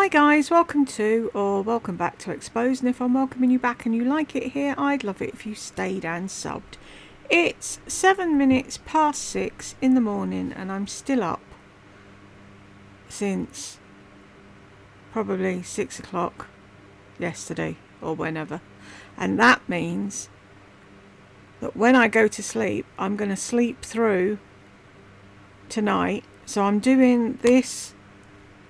Hi guys, welcome to or welcome back to Exposed, and if I'm welcoming you back and you like it here, I'd love it if you stayed and subbed. It's 7 minutes past 6 in the morning and I'm still up since probably 6 o'clock yesterday or whenever, and that means that when I go to sleep I'm going to sleep through tonight. So I'm doing this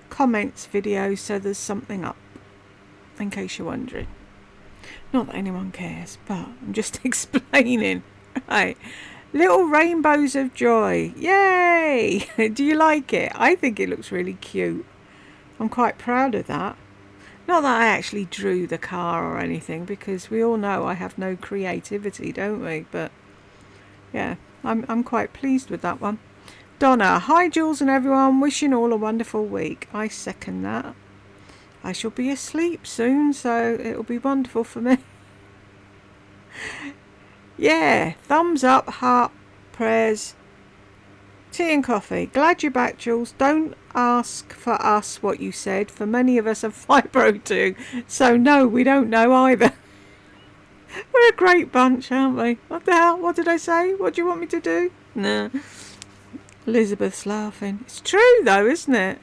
comments video so there's something up, in case you're wondering. Not that anyone cares, but I'm just explaining. Right, little rainbows of joy, yay! Do you like it? I think it looks really cute. I'm quite proud of that. Not that I actually drew the car or anything, because we all know I have no creativity, don't we? But yeah, I'm quite pleased with that one. Donna, hi Jules and everyone, wishing all a wonderful week. I second that. I shall be asleep soon, so it'll be wonderful for me. Yeah, thumbs up, heart, prayers, tea and coffee. Glad you're back, Jules. Don't ask for us what you said, for many of us have fibro too, so no, we don't know either. We're a great bunch, aren't we? What the hell? What did I say? What do you want me to do? Nah. Elizabeth's laughing. It's true though, isn't it?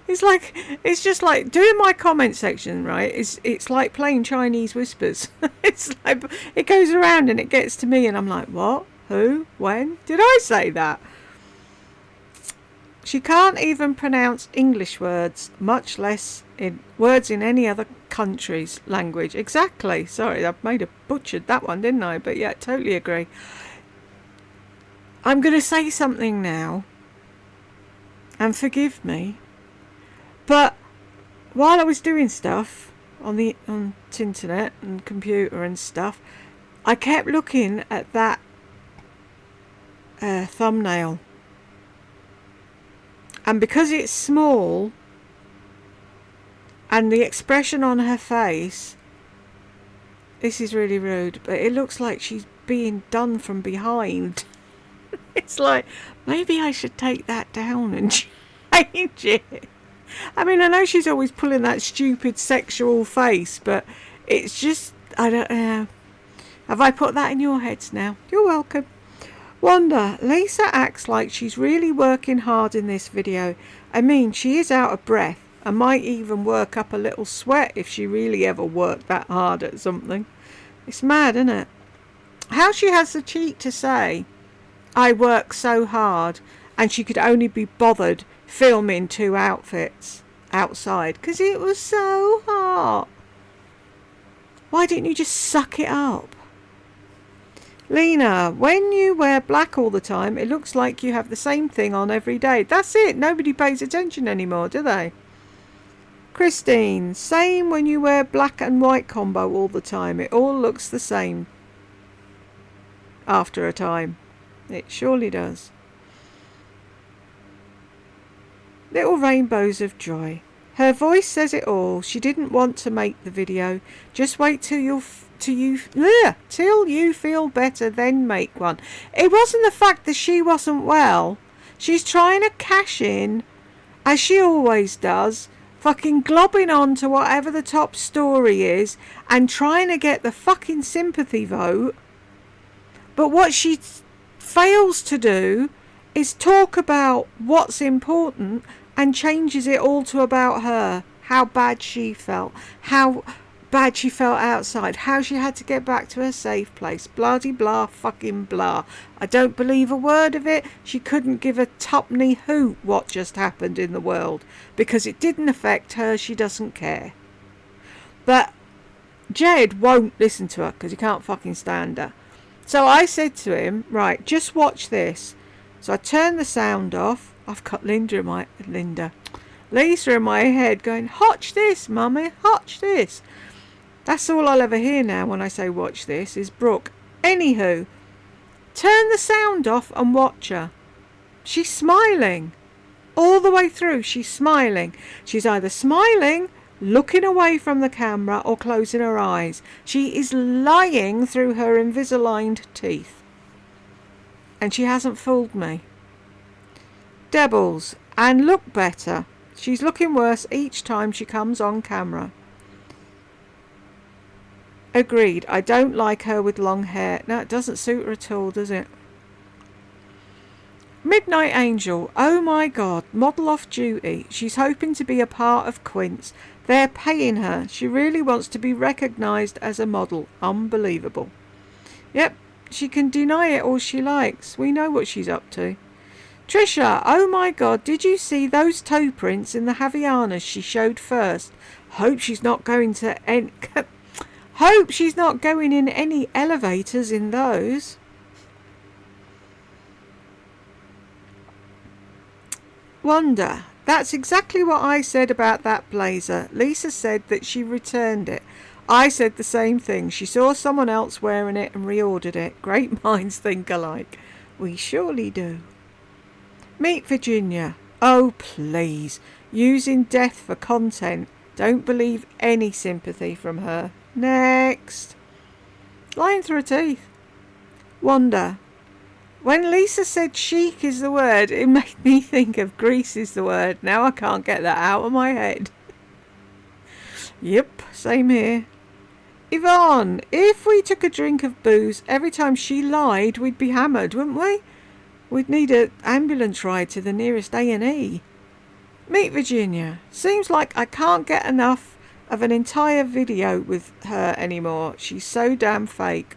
It's just like doing my comment section, right? It's like playing Chinese whispers. It's like it goes around and it gets to me and I'm like, what? Who? When? Did I say that? She can't even pronounce English words, much less in words in any other country's language. Exactly. Sorry, I butchered that one, didn't I? But yeah, totally agree. I'm going to say something now, and forgive me, but while I was doing stuff on the internet and computer and stuff, I kept looking at that thumbnail, and because it's small and the expression on her face, this is really rude, but it looks like she's being done from behind. It's like, maybe I should take that down and change it. I mean, I know she's always pulling that stupid sexual face, but it's just, I don't know. Have I put that in your heads now? You're welcome. Wanda, Lisa acts like she's really working hard in this video. I mean, she is out of breath and might even work up a little sweat if she really ever worked that hard at something. It's mad, isn't it? How she has the cheek to say, I work so hard, and she could only be bothered filming 2 outfits outside because it was so hot. Why didn't you just suck it up? Lena, when you wear black all the time, it looks like you have the same thing on every day. That's it. Nobody pays attention anymore, do they? Christine, same when you wear black and white combo all the time. It all looks the same after a time. It surely does. Little rainbows of joy. Her voice says it all. She didn't want to make the video. Just wait till you feel better, then make one. It wasn't the fact that she wasn't well. She's trying to cash in, as she always does, fucking globbing on to whatever the top story is and trying to get the fucking sympathy vote. But what she fails to do is talk about what's important and changes it all to about her, how bad she felt outside, how she had to get back to her safe place, blah de blah fucking blah. I don't believe a word of it. She couldn't give a tuppenny hoot what just happened in the world because it didn't affect her. She doesn't care. But Jed won't listen to her because he can't fucking stand her. So I said to him, right, just watch this. So I turned the sound off. I've got Lisa in my head going, watch this, mummy, watch this. That's all I'll ever hear now when I say watch this is Brooke. Anywho, turn the sound off and watch her. She's smiling. All the way through, she's smiling. She's either smiling, looking away from the camera, or closing her eyes. She is lying through her Invisaligned teeth. And she hasn't fooled me. Debbles, and look better. She's looking worse each time she comes on camera. Agreed. I don't like her with long hair. No, it doesn't suit her at all, does it? Midnight Angel. Oh my God. Model off duty. She's hoping to be a part of Quince. They're paying her. She really wants to be recognised as a model. Unbelievable. Yep. She can deny it all she likes. We know what she's up to. Trisha. Oh my God. Did you see those toe prints in the Havaianas she showed first? Hope she's not going to... Hope she's not going in any elevators in those. Wonder. That's exactly what I said about that blazer. Lisa said that she returned it. I said the same thing. She saw someone else wearing it and reordered it. Great minds think alike. We surely do. Meet Virginia. Oh, please. Using death for content. Don't believe any sympathy from her. Next. Lying through her teeth. Wonder. When Lisa said chic is the word, it made me think of grease is the word. Now I can't get that out of my head. Yep, same here. Yvonne, if we took a drink of booze every time she lied, we'd be hammered, wouldn't we? We'd need an ambulance ride to the nearest A&E. Meet Virginia. Seems like I can't get enough of an entire video with her anymore. She's so damn fake.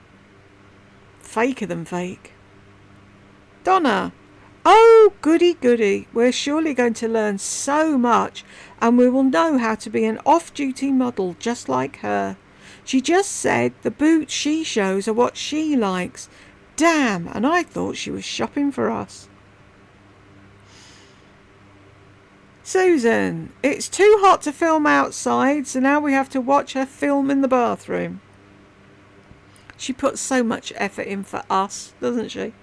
Faker than fake. Donna. Oh, goody goody. We're surely going to learn so much, and we will know how to be an off-duty model just like her. She just said the boots she shows are what she likes. Damn, and I thought she was shopping for us. Susan. It's too hot to film outside, so now we have to watch her film in the bathroom. She puts so much effort in for us, doesn't she?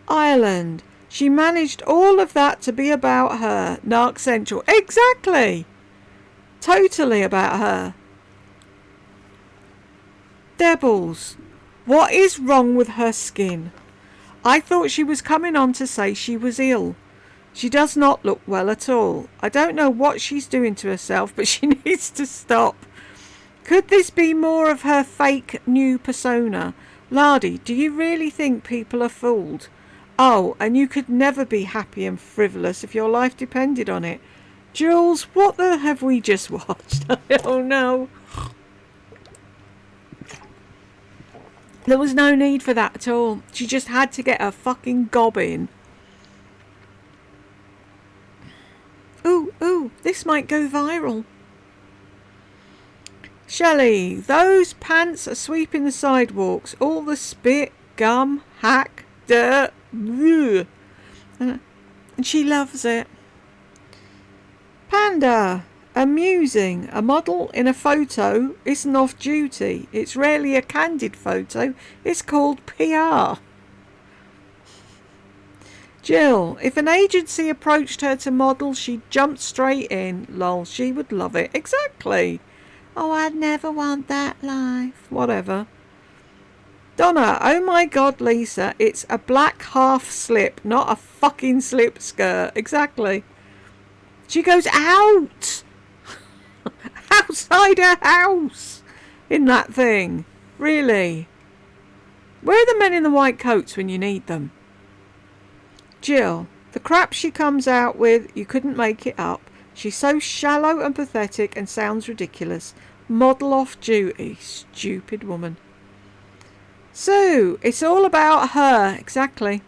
Ireland. She managed all of that to be about her. Narc Central. Exactly. Totally about her. Debbles. What is wrong with her skin? I thought she was coming on to say she was ill. She does not look well at all. I don't know what she's doing to herself, but she needs to stop. Could this be more of her fake new persona? Lardy, do you really think people are fooled? Oh, and you could never be happy and frivolous if your life depended on it. Jules, what the have we just watched? Oh no. There was no need for that at all. She just had to get her fucking gob in. Ooh, this might go viral. Shelley, those pants are sweeping the sidewalks. All the spit, gum, hack, dirt. Bleh. And she loves it. Panda. Amusing. A model in a photo isn't off duty. It's rarely a candid photo. It's called PR. Jill. If an agency approached her to model, she'd jump straight in. Lol, she would love it. Exactly. Oh, I'd never want that life. Whatever. Donna. Oh my God, Lisa. It's a black half slip, not a fucking slip skirt. Exactly. She goes out. Outside her house in that thing. Really? Where are the men in the white coats when you need them? Jill. The crap she comes out with, you couldn't make it up. She's so shallow and pathetic and sounds ridiculous. Model off duty. Stupid woman. Sue. It's all about her. Exactly.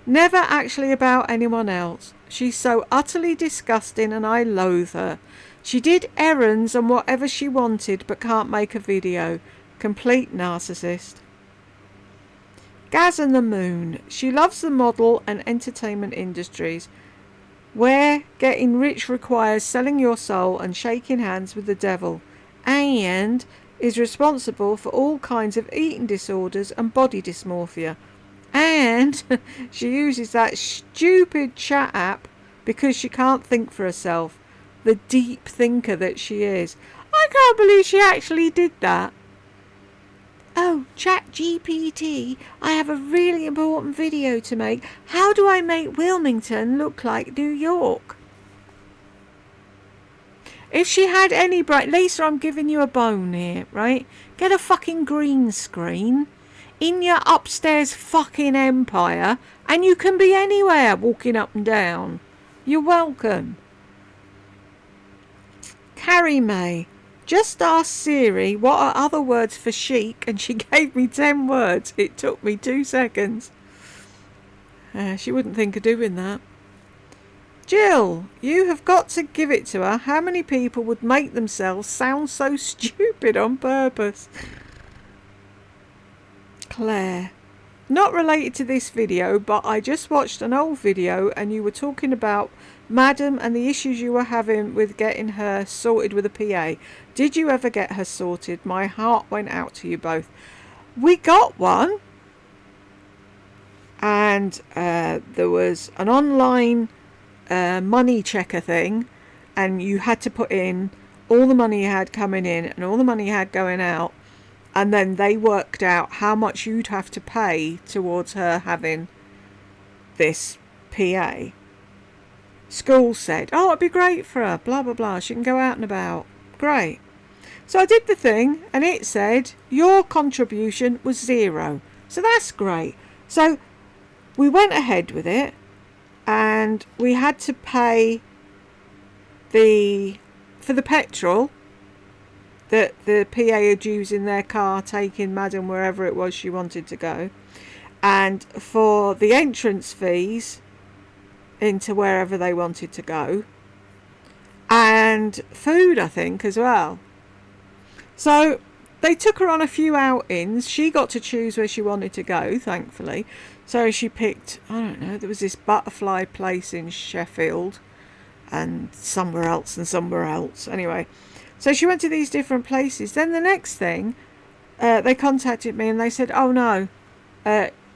Never actually about anyone else. She's so utterly disgusting and I loathe her. She did errands and whatever she wanted but can't make a video. Complete narcissist. Gaz and the Moon. She loves the model and entertainment industries, where getting rich requires selling your soul and shaking hands with the devil, and is responsible for all kinds of eating disorders and body dysmorphia. And she uses that stupid chat app because she can't think for herself. The deep thinker that she is. I can't believe she actually did that. Oh, ChatGPT, I have a really important video to make. How do I make Wilmington look like New York? If she had any brain... Lisa, I'm giving you a bone here, right? Get a fucking green screen in your upstairs fucking empire and you can be anywhere walking up and down. You're welcome. Carrie May. Just asked Siri what are other words for chic and she gave me 10 words. It took me 2 seconds. She wouldn't think of doing that. Jill, you have got to give it to her. How many people would make themselves sound so stupid on purpose? Claire. Not related to this video, but I just watched an old video and you were talking about Madam and the issues you were having with getting her sorted with a PA. Did you ever get her sorted? My heart went out to you both. We got one. And there was an online money checker thing, and you had to put in all the money you had coming in and all the money you had going out, and then they worked out how much you'd have to pay towards her having this PA. School said, oh, it'd be great for her, blah blah blah, she can go out and about. Great. So I did the thing and it said your contribution was 0. So that's great. So we went ahead with it and we had to pay for the petrol that the PA had used in their car taking Madam wherever it was she wanted to go, and for the entrance fees into wherever they wanted to go, and food, I think, as well. So they took her on a few outings. She got to choose where she wanted to go, thankfully. So she picked, I don't know, there was this butterfly place in Sheffield and somewhere else and somewhere else. Anyway, so she went to these different places. Then the next thing, they contacted me and they said, oh no,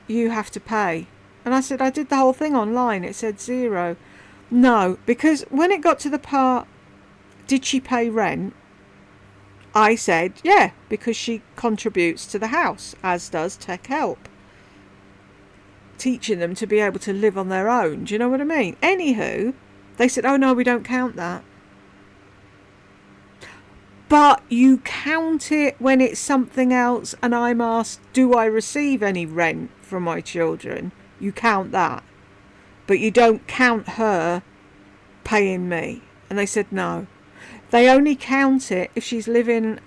you have to pay. And I said, I did the whole thing online. It said 0. No, because when it got to the part, did she pay rent? I said, yeah, because she contributes to the house, as does Tech Help. Teaching them to be able to live on their own. Do you know what I mean? Anywho, they said, oh no, we don't count that. But you count it when it's something else and I'm asked, do I receive any rent from my children? You count that. But you don't count her paying me. And they said no. They only count it if she's living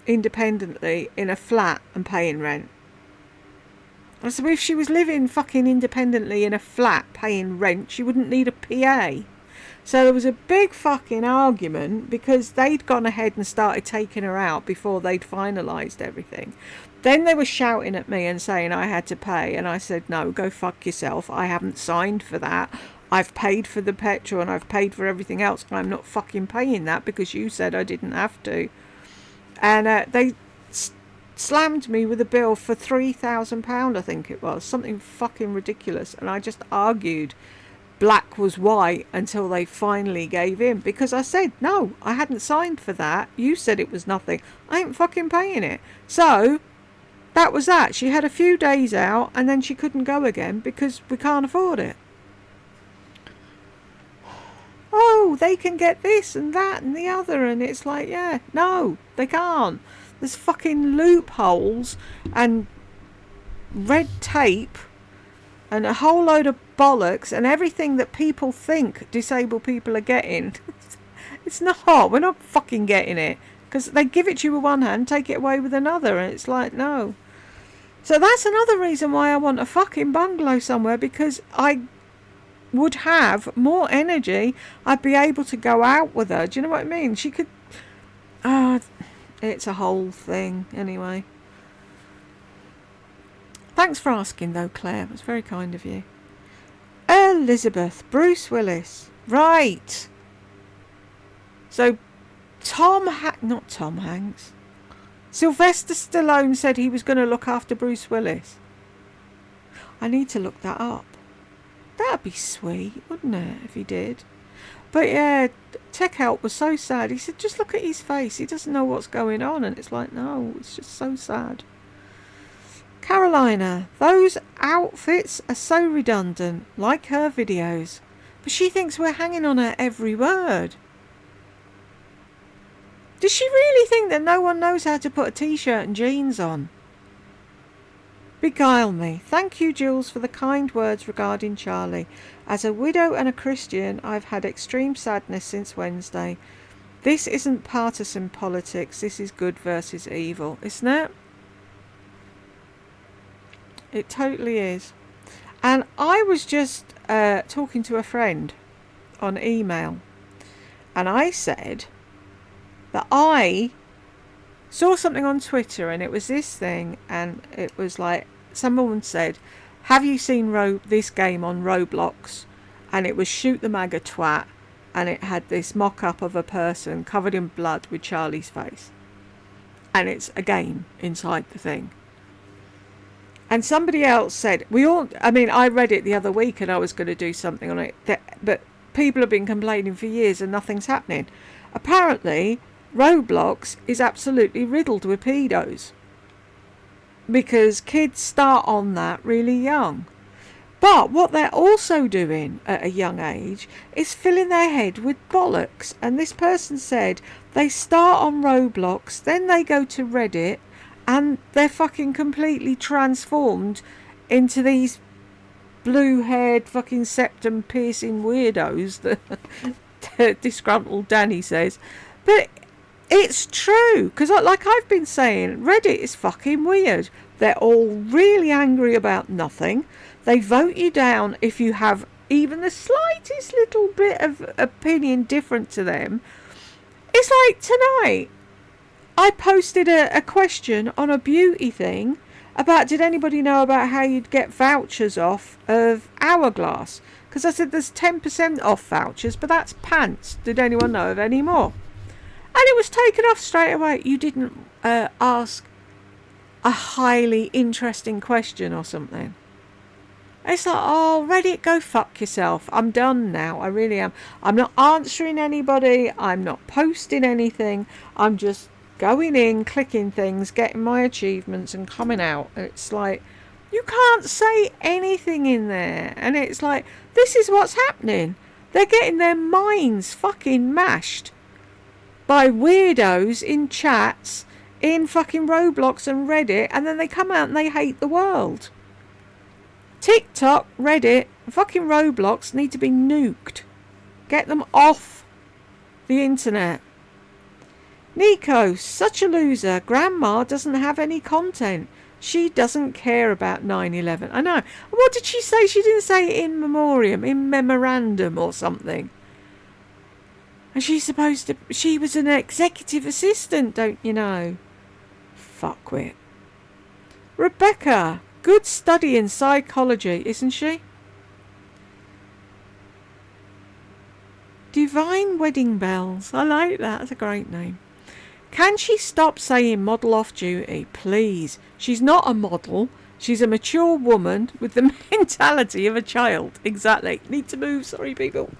independently in a flat and paying rent. I said, well, if she was living fucking independently in a flat paying rent, she wouldn't need a PA. So there was a big fucking argument because they'd gone ahead and started taking her out before they'd finalised everything. Then they were shouting at me and saying I had to pay, and I said, no, go fuck yourself. I haven't signed for that. I've paid for the petrol and I've paid for everything else. I'm not fucking paying that because you said I didn't have to. And they slammed me with a bill for £3,000, I think it was. Something fucking ridiculous. And I just argued black was white until they finally gave in. Because I said, no, I hadn't signed for that. You said it was nothing. I ain't fucking paying it. So that was that. She had a few days out and then she couldn't go again because we can't afford it. Oh, they can get this and that and the other. And it's like, yeah, no, they can't. There's fucking loopholes and red tape and a whole load of bollocks and everything that people think disabled people are getting. It's not. We're not fucking getting it. Because they give it to you with one hand, take it away with another. And it's like, no. So that's another reason why I want a fucking bungalow somewhere, because I would have more energy. I'd be able to go out with her. Do you know what I mean? She could... it's a whole thing. Anyway. Thanks for asking, though, Claire. It was very kind of you. Elizabeth. Bruce Willis. Right. So, not Tom Hanks. Sylvester Stallone said he was going to look after Bruce Willis. I need to look that up. That'd be sweet, wouldn't it, if he did? But yeah, Tech Help was so sad. He said, just look at his face. He doesn't know what's going on. And it's like, no, it's just so sad. Carolina, those outfits are so redundant, like her videos. But she thinks we're hanging on her every word. Does she really think that no one knows how to put a t-shirt and jeans on? Beguile me. Thank you, Jules, for the kind words regarding Charlie. As a widow and a Christian, I've had extreme sadness since Wednesday. This isn't partisan politics. This is good versus evil, isn't it? It totally is. And I was just talking to a friend on email, and I said that I saw something on Twitter, and it was this thing, and it was like, someone said, have you seen this game on Roblox? And it was Shoot the MAGA Twat, and it had this mock-up of a person covered in blood with Charlie's face. And it's a game inside the thing. And somebody else said, I read it the other week and I was going to do something on it, but people have been complaining for years and nothing's happening. Apparently, Roblox is absolutely riddled with pedos, because kids start on that really young. But what they're also doing at a young age is filling their head with bollocks. And this person said they start on Roblox, then they go to Reddit, and they're fucking completely transformed into these blue-haired fucking septum-piercing weirdos that disgruntled Danny says. But it's true, because like I've been saying, Reddit is fucking weird. They're all really angry about nothing. They vote you down if you have even the slightest little bit of opinion different to them. It's like tonight, I posted a question on a beauty thing about, did anybody know about how you'd get vouchers off of Hourglass? Because I said there's 10% off vouchers, but that's pants. Did anyone know of any more? And it was taken off straight away. You didn't ask a highly interesting question or something. It's like, oh, Reddit, go fuck yourself. I'm done now. I really am. I'm not answering anybody. I'm not posting anything. I'm just going in, clicking things, getting my achievements and coming out. And it's like, you can't say anything in there. And it's like, this is what's happening. They're getting their minds fucking mashed by weirdos in chats in fucking Roblox and Reddit, and then they come out and they hate the world. TikTok, Reddit, and fucking Roblox need to be nuked. Get them off the internet. Nico, such a loser. Grandma doesn't have any content. She doesn't care about 9/11. I know. What did she say? She didn't say in memoriam, in memorandum or something. And she was an executive assistant, don't you know? Fuckwit. Rebecca, good study in psychology, isn't she? Divine Wedding Bells. I like that. That's a great name. Can she stop saying model off duty, please? She's not a model. She's a mature woman with the mentality of a child. Exactly. Need to move. Sorry, people.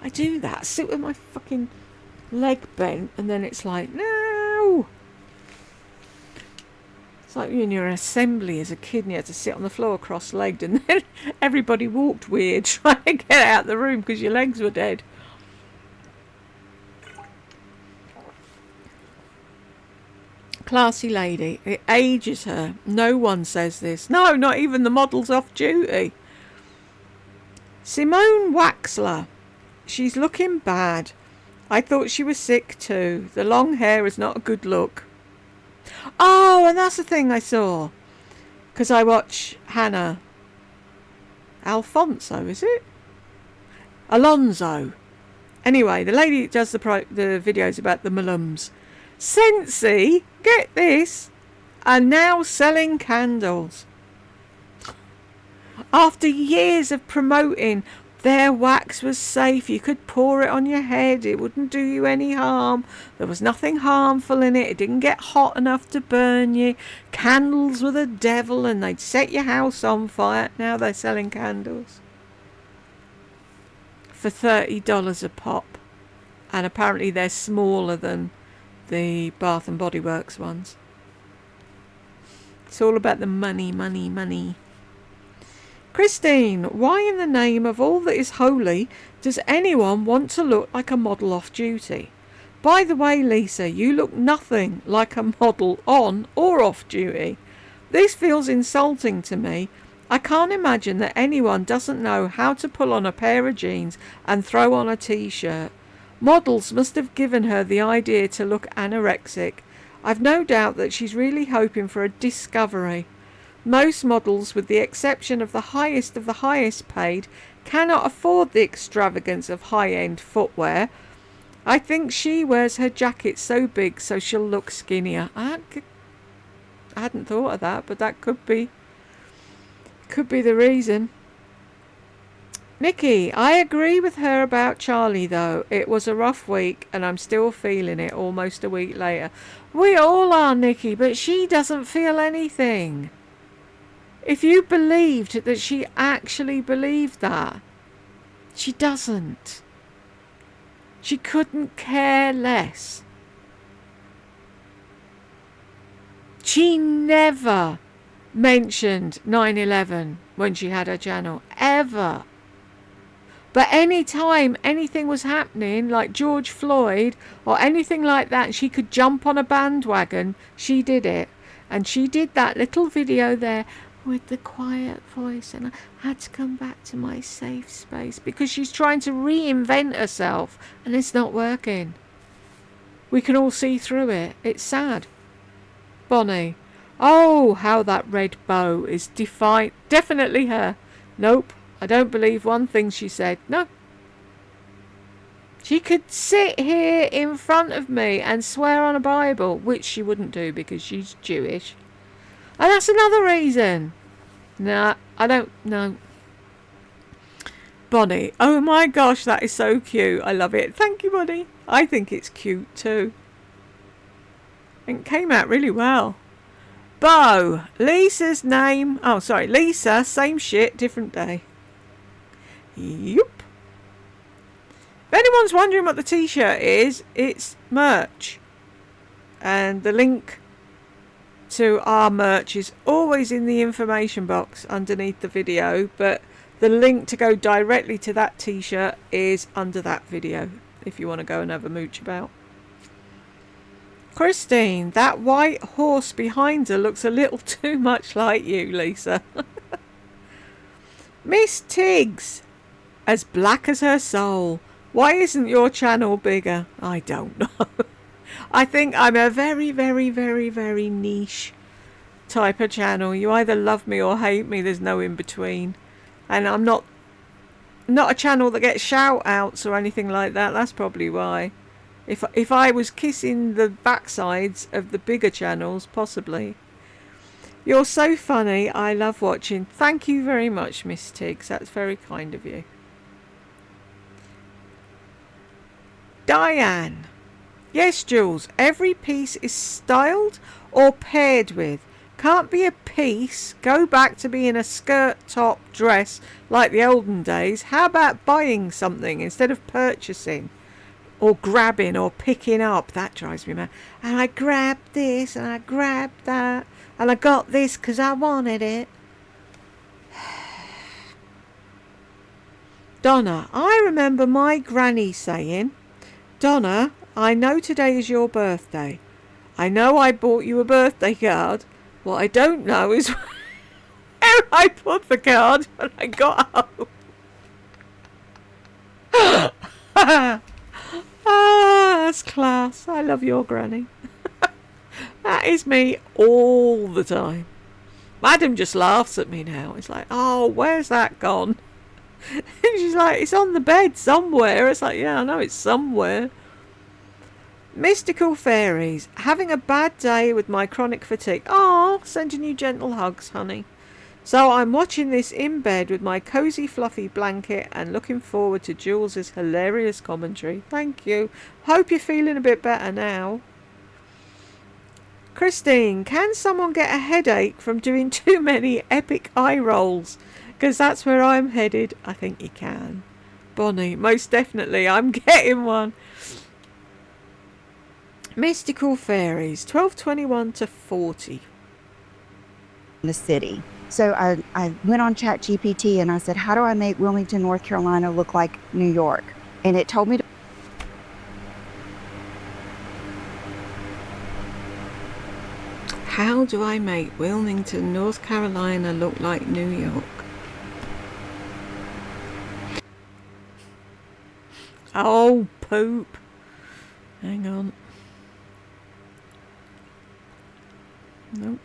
I do that. I sit with my fucking leg bent, and then it's like, no. It's like when you're in assembly as a kid and you had to sit on the floor cross-legged, and then everybody walked weird trying to get out of the room because your legs were dead. Classy lady. It ages her. No one says this. No, not even the models off duty. Simone Waxler. She's looking bad. I thought she was sick too. The long hair is not a good look. Oh, and that's the thing I saw. Because I watch Hannah Alfonso, is it? Alonso. Anyway, the lady that does the videos about the Malums. Scentsy, get this, are now selling candles. After years of promoting their wax was safe, you could pour it on your head, it wouldn't do you any harm, there was nothing harmful in it, it didn't get hot enough to burn you, candles were the devil and they'd set your house on fire. Now they're selling candles for $30 a pop, and apparently they're smaller than the Bath and Body Works ones. It's all about the money, money, money. Christine, why in the name of all that is holy does anyone want to look like a model off duty? By the way, Lisa, you look nothing like a model on or off duty. This feels insulting to me. I can't imagine that anyone doesn't know how to pull on a pair of jeans and throw on a t-shirt. Models must have given her the idea to look anorexic. I've no doubt that she's really hoping for a discovery. Most models, with the exception of the highest paid, cannot afford the extravagance of high-end footwear. I think she wears her jacket so big so she'll look skinnier. I hadn't thought of that, but that could be the reason. Nikki, I agree with her about Charlie though. It was a rough week and I'm still feeling it almost a week later. We all are, Nikki, but she doesn't feel anything. If you believed that she actually believed that, she doesn't. She couldn't care less. She never mentioned 9/11 when she had her channel, ever. But any time anything was happening, like George Floyd or anything like that, she could jump on a bandwagon, she did it. And she did that little video there with the quiet voice, and I had to come back to my safe space because she's trying to reinvent herself and it's not working. We can all see through it. It's sad. Bonnie, oh, how that red bow is definitely her. Nope, I don't believe one thing she said. No. She could sit here in front of me and swear on a Bible, which she wouldn't do because she's Jewish. And that's another reason. Nah, I don't know. Bonnie, oh my gosh, that is so cute. I love it. Thank you, Bonnie. I think it's cute too. It came out really well. Bo, Lisa's name. Oh, sorry, Lisa, same shit, different day. Yup. If anyone's wondering what the t-shirt is, it's merch. And the link to our merch is always in the information box underneath the video, but the link to go directly to that t-shirt is under that video if you want to go and have a mooch about. Christine, that white horse behind her looks a little too much like you, Lisa. Miss Tiggs, as black as her soul. Why isn't your channel bigger? I don't know. I think I'm a very, very, very, very niche type of channel. You either love me or hate me. There's no in between. And I'm not a channel that gets shout outs or anything like that. That's probably why. If I was kissing the backsides of the bigger channels, possibly. You're so funny. I love watching. Thank you very much, Miss Tiggs. That's very kind of you. Diane. Yes, Jules. Every piece is styled or paired with. Can't be a piece. Go back to being a skirt top dress like the olden days. How about buying something instead of purchasing? Or grabbing or picking up. That drives me mad. And I grabbed this and I grabbed that. And I got this because I wanted it. Donna, I remember my granny saying, Donna, I know today is your birthday. I know I bought you a birthday card. What I don't know is where I put the card when I got home. Ah, that's class. I love your granny. That is me all the time. Madam just laughs at me now. It's like, oh, where's that gone? And she's like, it's on the bed somewhere. It's like, yeah, I know it's somewhere. Mystical fairies. Having a bad day with my chronic fatigue. Oh, sending you gentle hugs, honey. So I'm watching this in bed with my cosy fluffy blanket and looking forward to Jules's hilarious commentary. Thank you. Hope you're feeling a bit better now. Christine, can someone get a headache from doing too many epic eye rolls? Because that's where I'm headed. I think you can. Bonnie, most definitely. I'm getting one. Mystical fairies, 12:21 to 40. In the city. So I went on ChatGPT and I said, how do I make Wilmington, North Carolina look like New York? And it told me to. How do I make Wilmington, North Carolina look like New York? Oh, poop. Hang on. Nope.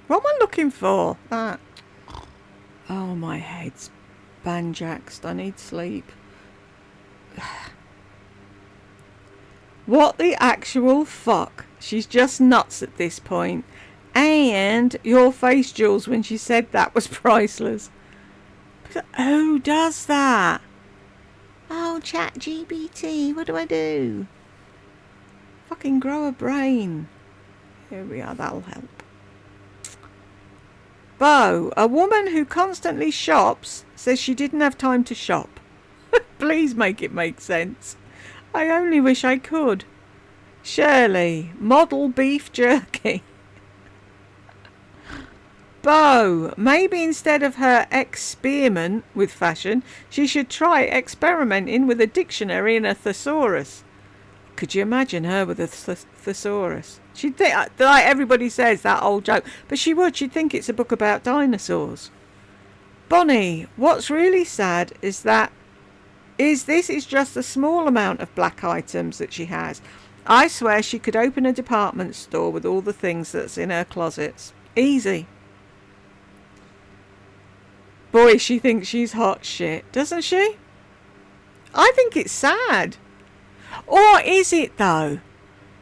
What am I looking for? That. Oh, my head's banjaxed. I need sleep. What the actual fuck? She's just nuts at this point. And your face, Jules, when she said that was priceless. Who does that? Oh, ChatGPT, what do I do? Fucking grow a brain. Here we are, that'll help. Bo, a woman who constantly shops, says she didn't have time to shop. Please make it make sense. I only wish I could. Shirley, model beef jerky. Bo, maybe instead of her experiment with fashion, she should try experimenting with a dictionary and a thesaurus. Could you imagine her with a thesaurus? She'd think, like everybody says, that old joke, but she'd think it's a book about dinosaurs. Bonnie, what's really sad is this is just a small amount of black items that she has. I swear she could open a department store with all the things that's in her closets. Easy. Boy, she thinks she's hot shit, doesn't she? I think it's sad. Or is it though?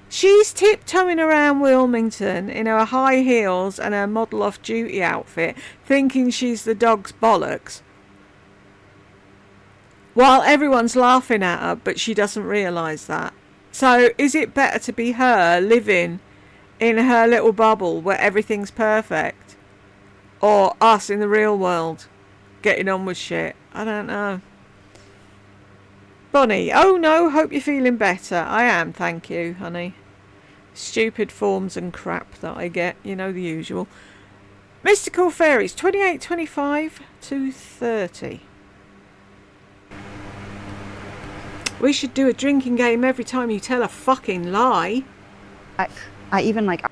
She's tiptoeing around Wilmington in her high heels and her model off-duty outfit, thinking she's the dog's bollocks, while everyone's laughing at her, but she doesn't realise that. So is it better to be her living in her little bubble where everything's perfect, or us in the real world getting on with shit? I don't know. Bonnie, oh no, hope you're feeling better. I am, thank you, honey. Stupid forms and crap that I get, you know, the usual. Mystical Fairies, 28.25 to 30. We should do a drinking game every time you tell a fucking lie. I even like...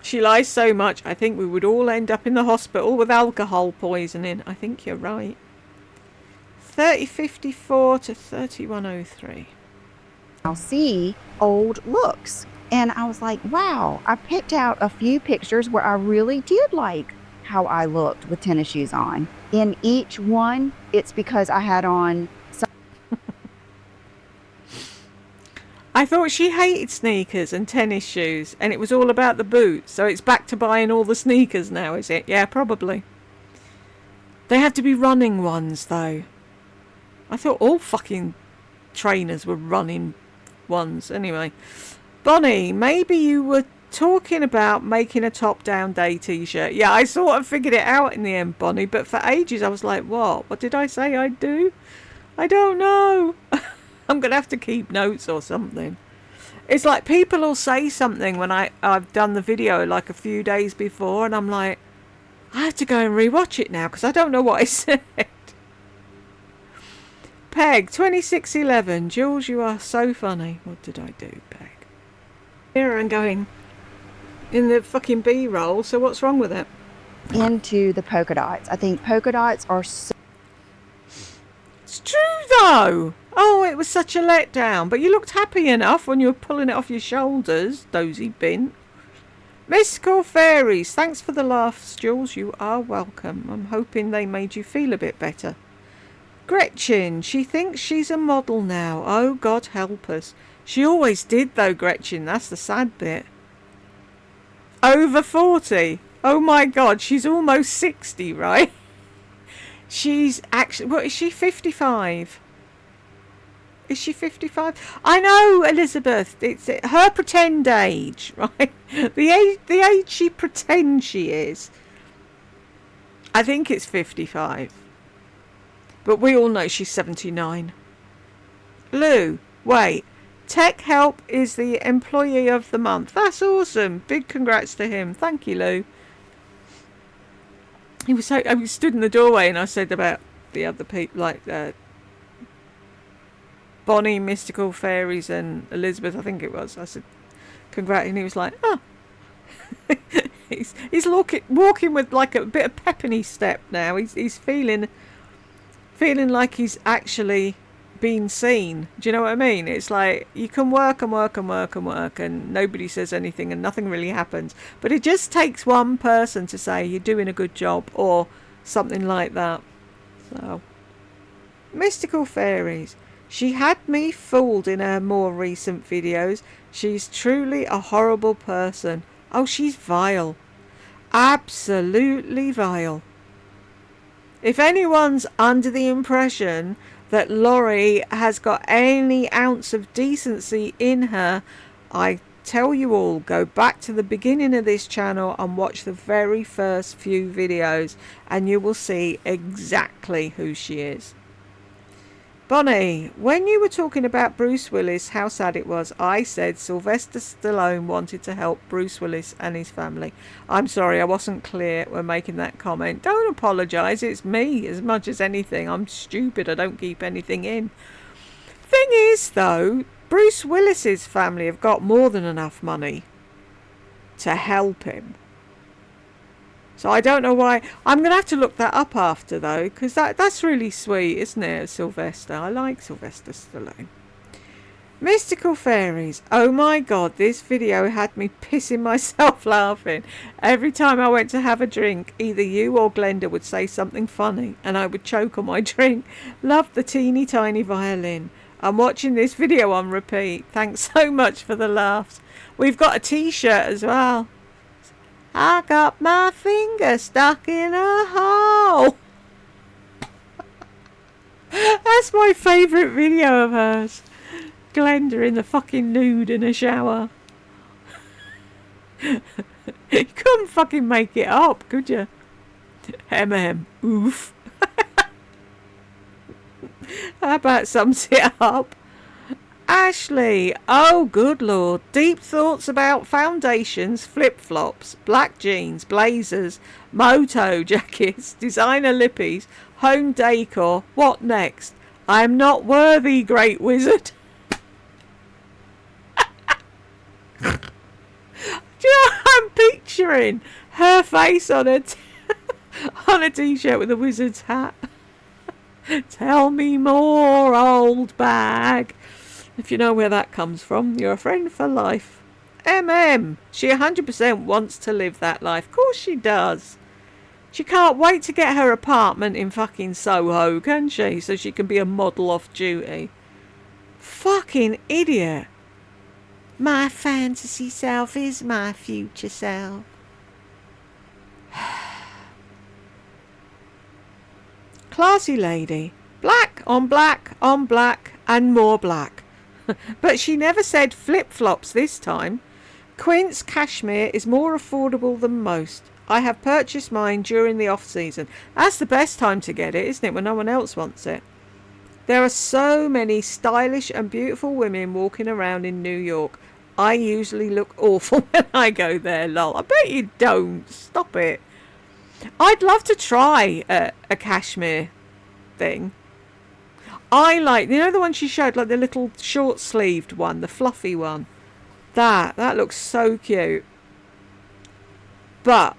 She lies so much, I think we would all end up in the hospital with alcohol poisoning. I think you're right. 30.54 to 31.03. I'll see old looks. And I was like, wow, I picked out a few pictures where I really did like how I looked with tennis shoes on. In each one, it's because I had on some... I thought she hated sneakers and tennis shoes, and it was all about the boots. So it's back to buying all the sneakers now, is it? Yeah, probably. They have to be running ones, though. I thought all fucking trainers were running ones. Anyway. Bonnie, maybe you were talking about making a top-down day t-shirt. Yeah, I sort of figured it out in the end, Bonnie, but for ages I was like, what? What did I say I'd do? I don't know. I'm going to have to keep notes or something. It's like people will say something when I've done the video like a few days before, and I'm like, I have to go and rewatch it now because I don't know what I said. Peg, 2611. Jules, you are so funny. What did I do, Peg? Here I'm going in the fucking B-roll, so what's wrong with it? Into the polka dots. I think polka dots are so... It's true though. Oh, it was such a letdown, but you looked happy enough when you were pulling it off your shoulders, dozy bin. Mystical Fairies, thanks for the laughs, Jules. You are welcome. I'm hoping they made you feel a bit better. Gretchen, she thinks she's a model now. Oh, God help us. She always did though, Gretchen. That's the sad bit. Over 40. Oh my God, she's almost 60, right? She's actually... What, is she 55? Is she 55? I know, Elizabeth. It's her pretend age, right? The age she pretends she is. I think it's 55. But we all know she's 79. Lou, wait. Tech Help is the employee of the month. That's awesome. Big congrats to him. Thank you, Lou. He was I was stood in the doorway and I said about the other people, like Bonnie, Mystical Fairies, and Elizabeth, I think it was. I said, congrats, and he was like, oh. he's walking with like a bit of pep in his step now. He's feeling like he's actually been seen. Do you know what I mean? It's like you can work and work and work and work and nobody says anything and nothing really happens. But it just takes one person to say you're doing a good job or something like that. So, Mystical Fairies. She had me fooled in her more recent videos. She's truly a horrible person. Oh, she's vile. Absolutely vile. If anyone's under the impression that Laurie has got any ounce of decency in her, I tell you all, go back to the beginning of this channel and watch the very first few videos and you will see exactly who she is. Bonnie, when you were talking about Bruce Willis, how sad it was, I said Sylvester Stallone wanted to help Bruce Willis and his family. I'm sorry, I wasn't clear when making that comment. Don't apologise, it's me as much as anything. I'm stupid, I don't keep anything in. Thing is, though, Bruce Willis's family have got more than enough money to help him. So I don't know why. I'm going to have to look that up after, though, because that's really sweet, isn't it, Sylvester? I like Sylvester Stallone. Mystical Fairies. Oh my god, this video had me pissing myself laughing. Every time I went to have a drink, either you or Glenda would say something funny, and I would choke on my drink. Loved the teeny tiny violin. I'm watching this video on repeat. Thanks so much for the laughs. We've got a t-shirt as well. I got my finger stuck in a hole. That's my favourite video of hers. Glenda in the fucking nude in a shower. You couldn't fucking make it up, could you? Oof. How about sums it up? Ashley, oh good lord, deep thoughts about foundations, flip-flops, black jeans, blazers, moto jackets, designer lippies, home decor, what next? I am not worthy, great wizard. Do you know what I'm picturing? Her face on a on a t-shirt with a wizard's hat. Tell me more, old bag. If you know where that comes from, you're a friend for life. She 100% wants to live that life. Of course she does. She can't wait to get her apartment in fucking Soho, can she? So she can be a model off duty. Fucking idiot. My fantasy self is my future self. Classy lady. Black on black on black and more black. But she never said flip-flops this time. Quince cashmere is more affordable than most. I have purchased mine during the off-season. That's the best time to get it, isn't it, when no one else wants it? There are so many stylish and beautiful women walking around in New York. I usually look awful when I go there, lol. I bet you don't. Stop it. I'd love to try a cashmere thing. I like, you know the one she showed, like the little short-sleeved one, the fluffy one. That looks so cute. But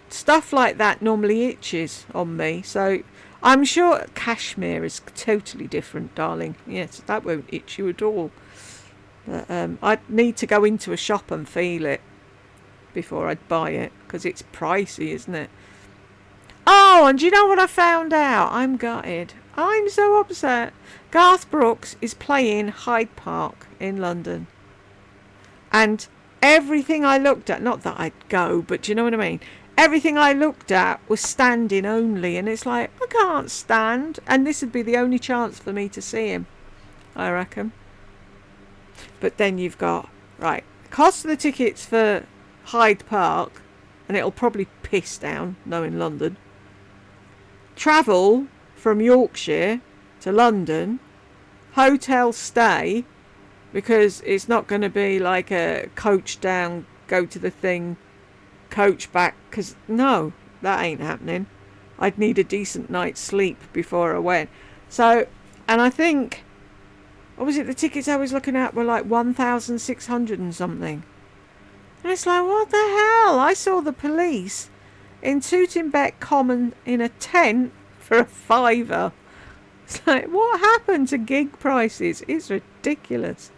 stuff like that normally itches on me, so I'm sure cashmere is totally different, darling. Yes, that won't itch you at all. But I'd need to go into a shop and feel it before I'd buy it, because it's pricey, isn't it? Oh, and do you know what I found out? I'm gutted. I'm so upset. Garth Brooks is playing Hyde Park in London. And everything I looked at, not that I'd go, but do you know what I mean? Everything I looked at was standing only. And it's like, I can't stand. And this would be the only chance for me to see him, I reckon. But then you've got, right, cost of the tickets for Hyde Park. And it'll probably piss down, knowing London. Travel from Yorkshire to London, hotel stay, because it's not going to be like a coach down, go to the thing, coach back, because no, that ain't happening. I'd need a decent night's sleep before I went. So, and I think, what was it, the tickets I was looking at were like 1,600 and something. And it's like, what the hell? I saw the police in Tootingbeck Common in a tent for a £5. It's like, what happened to gig prices? It's ridiculous.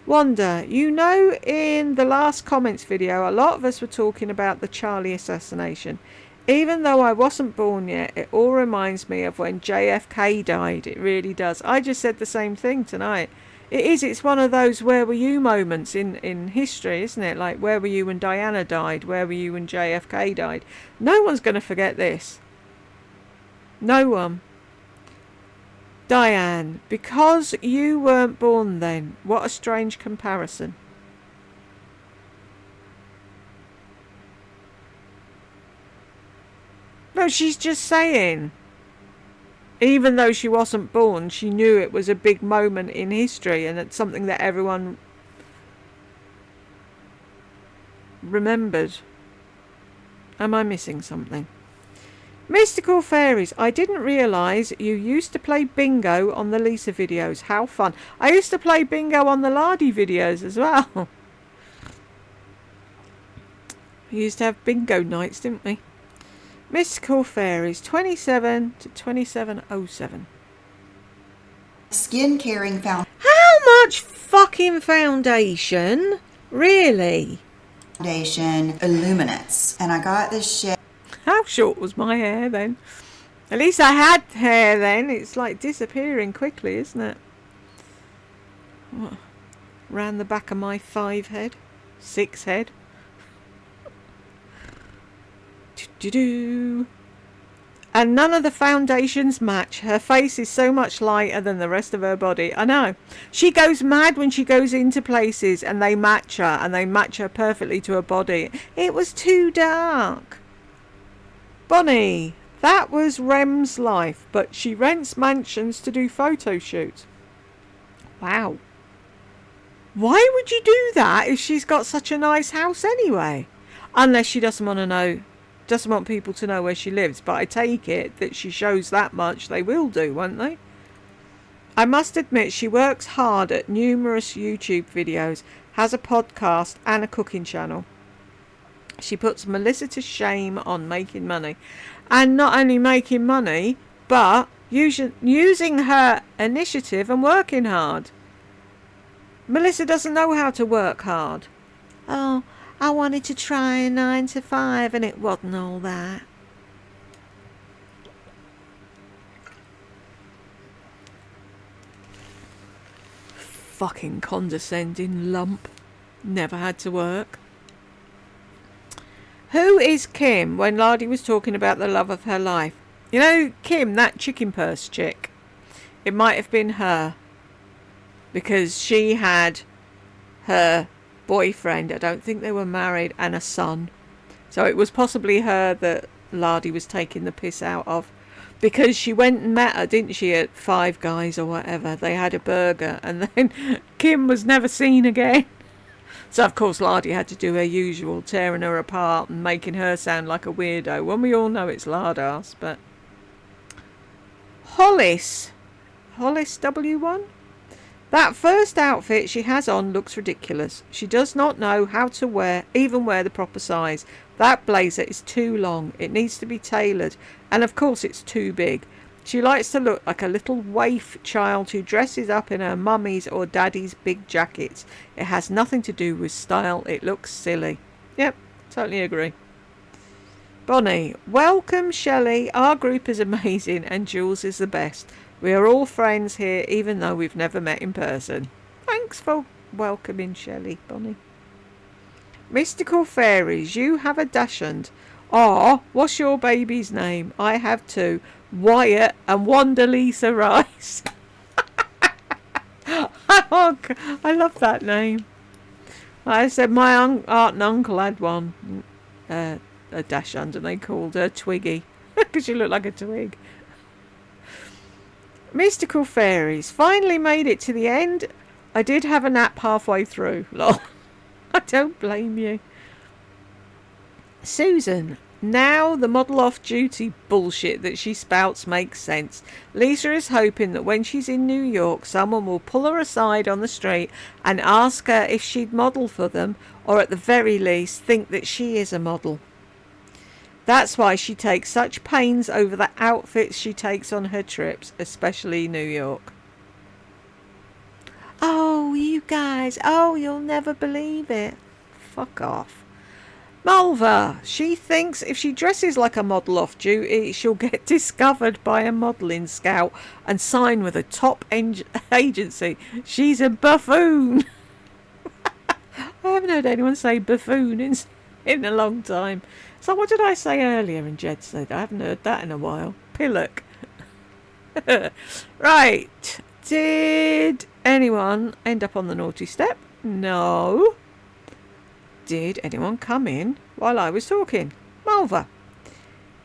Wanda, you know, in the last comments video, a lot of us were talking about the Charlie assassination. Even though I wasn't born yet, it all reminds me of when JFK died. It really does. I just said the same thing tonight. It is. It's one of those where were you moments in history, isn't it? Like, where were you when Diana died? Where were you when JFK died? No one's going to forget this. No one. Diane, because you weren't born then. What a strange comparison. No, she's just saying, even though she wasn't born, she knew it was a big moment in history and it's something that everyone remembered. Am I missing something? Mystical Fairies, I didn't realise you used to play bingo on the Lisa videos. How fun. I used to play bingo on the Lardy videos as well. We used to have bingo nights, didn't we? Mystical Fairies, 27 to 2707. Skin caring How much fucking foundation? Really? foundation illuminates. And I got this shit. How short was my hair then? At least I had hair then. It's like disappearing quickly, isn't it? What? Round the back of my 5 head. 6 head. Do-do-do. And none of the foundations match. Her face is so much lighter than the rest of her body. I know. She goes mad when she goes into places and they match her. And they match her perfectly to her body. It was too dark. Bonnie, that was Rem's life. But she rents mansions to do photo shoots. Wow. Why would you do that if she's got such a nice house anyway? Unless she doesn't want to know. Doesn't want people to know where she lives, but I take it that she shows that much. They will do, won't they? I must admit she works hard at numerous YouTube videos, has a podcast and a cooking channel. She puts Melissa to shame on making money. And not only making money, but using her initiative and working hard. Melissa doesn't know how to work hard. Oh, I wanted to try a 9 to 5 and it wasn't all that. Fucking condescending lump. Never had to work. Who is Kim when Lardy was talking about the love of her life? You know, Kim, that chicken purse chick. It might have been her. Because she had her boyfriend, I don't think they were married, and a son. So it was possibly her that Lardy was taking the piss out of. Because she went and met her, didn't she, at Five Guys or whatever. They had a burger and then Kim was never seen again. So of course Lardy had to do her usual, tearing her apart and making her sound like a weirdo, when we all know it's Lardass. But Hollis W1? That first outfit she has on looks ridiculous. She does not know how to even wear the proper size. That blazer is too long. It needs to be tailored. And of course it's too big. She likes to look like a little waif child who dresses up in her mummy's or daddy's big jackets. It has nothing to do with style. It looks silly. Yep, totally agree. Bonnie, welcome Shelley. Our group is amazing and Jules is the best. We are all friends here, even though we've never met in person. Thanks for welcoming Shelley, Bonnie. Mystical Fairies, you have a dachshund. Ah, what's your baby's name? I have 2. Wyatt and Wanda Lisa Rice. Oh, I love that name. I said my aunt and uncle had one, a dachshund, and they called her Twiggy because she looked like a twig. Mystical Fairies, finally made it to the end I did have a nap halfway through. Lol. I don't blame you. Susan. Now the model off-duty bullshit that she spouts makes sense. Lisa is hoping that when she's in New York, someone will pull her aside on the street and ask her if she'd model for them, or at the very least think that she is a model. That's why she takes such pains over the outfits she takes on her trips, especially New York. Oh, you guys. Oh, you'll never believe it. Fuck off. Malva, she thinks if she dresses like a model off duty, she'll get discovered by a modelling scout and sign with a top agency. She's a buffoon. I haven't heard anyone say buffoon in a long time. So what did I say earlier? And Jed said, I haven't heard that in a while. Pillock. Right. Did anyone end up on the naughty step? No. Did anyone come in while I was talking? Malva.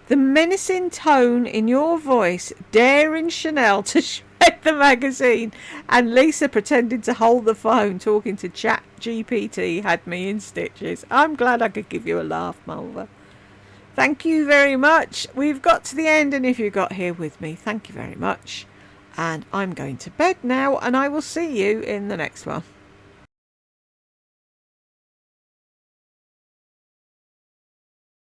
The menacing tone in your voice, daring Chanel to shred the magazine, and Lisa pretending to hold the phone talking to Chat GPT had me in stitches. I'm glad I could give you a laugh, Malva. Thank you very much. We've got to the end, and if you got here with me, thank you very much. And I'm going to bed now, and I will see you in the next one.